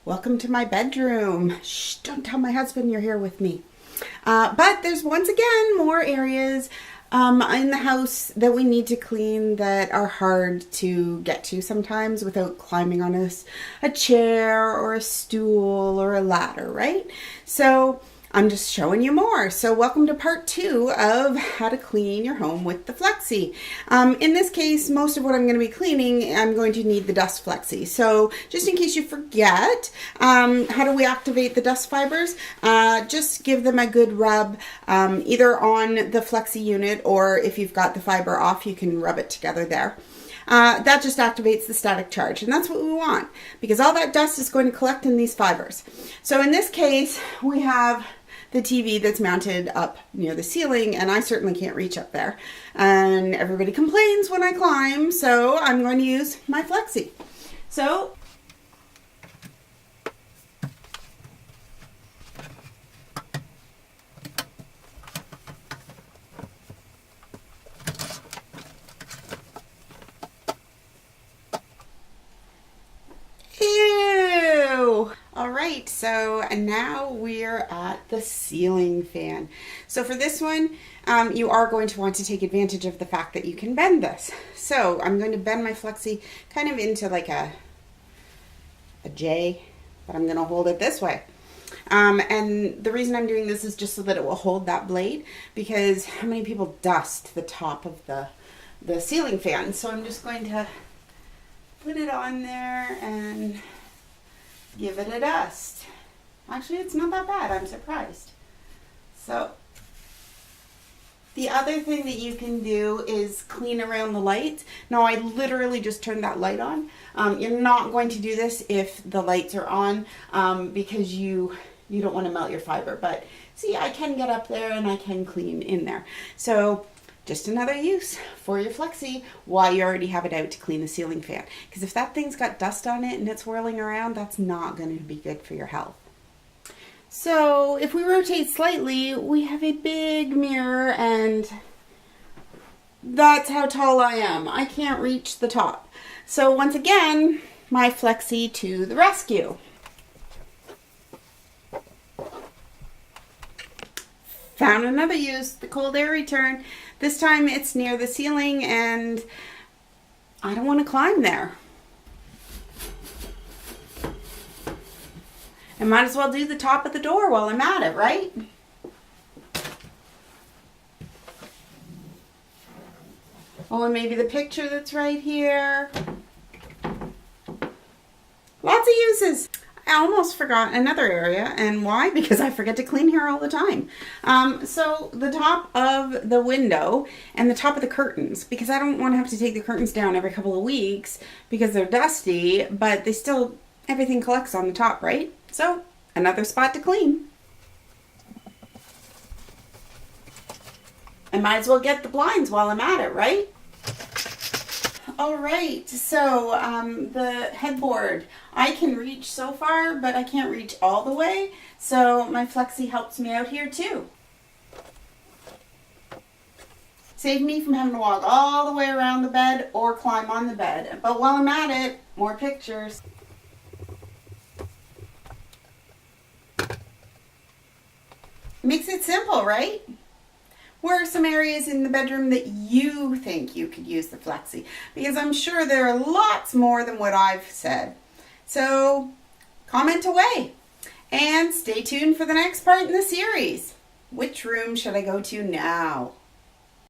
Welcome to my bedroom. Shh, don't tell my husband you're here with me. But there's once again more areas in the house that we need to clean that are hard to get to sometimes without climbing on a chair or a stool or a ladder, right? So I'm just showing you more. So welcome to part 2 of how to clean your home with the Flexi. In this case, most of what I'm going to be cleaning, I'm going to need the dust Flexi. So just in case you forget, how do we activate the dust fibers? Just give them a good rub, either on the Flexi unit, or if you've got the fiber off, you can rub it together there. That just activates the static charge, and that's what we want, because all that dust is going to collect in these fibers. So in this case, we have the TV that's mounted up near the ceiling, and I certainly can't reach up there. And everybody complains when I climb, so I'm going to use my Flexi. So Alright, so now we're at the ceiling fan. So for this one, you are going to want to take advantage of the fact that you can bend this. So I'm going to bend my Flexi kind of into like a J, but I'm going to hold it this way. And the reason I'm doing this is just so that it will hold that blade, because how many people dust the top of the ceiling fan? So I'm just going to put it on there and give it a dust. Actually, it's not that bad. I'm surprised. So the other thing that you can do is clean around the lights. Now, I literally just turned that light on. You're not going to do this if the lights are on, because you don't want to melt your fiber. But see, I can get up there and I can clean in there. So just another use for your Flexi while you already have it out to clean the ceiling fan. Because if that thing's got dust on it and it's whirling around, that's not going to be good for your health. So if we rotate slightly, we have a big mirror, and that's how tall I am. I can't reach the top. So once again, my Flexi to the rescue. Found another use, the cold air return. This time it's near the ceiling and I don't want to climb there. I might as well do the top of the door while I'm at it, right? Oh, and maybe the picture that's right here. Lots of uses. I almost forgot another area, and why? Because I forget to clean here all the time. So the top of the window and the top of the curtains, because I don't want to have to take the curtains down every couple of weeks because they're dusty, but they still, everything collects on the top, right? So another spot to clean. I might as well get the blinds while I'm at it, right? All right, so the headboard, I can reach so far, but I can't reach all the way. So my Flexi helps me out here too. Save me from having to walk all the way around the bed or climb on the bed. But while I'm at it, more pictures. Makes it simple, right? Where are some areas in the bedroom that you think you could use the Flexi? Because I'm sure there are lots more than what I've said. So comment away and stay tuned for the next part in the series. Which room should I go to now?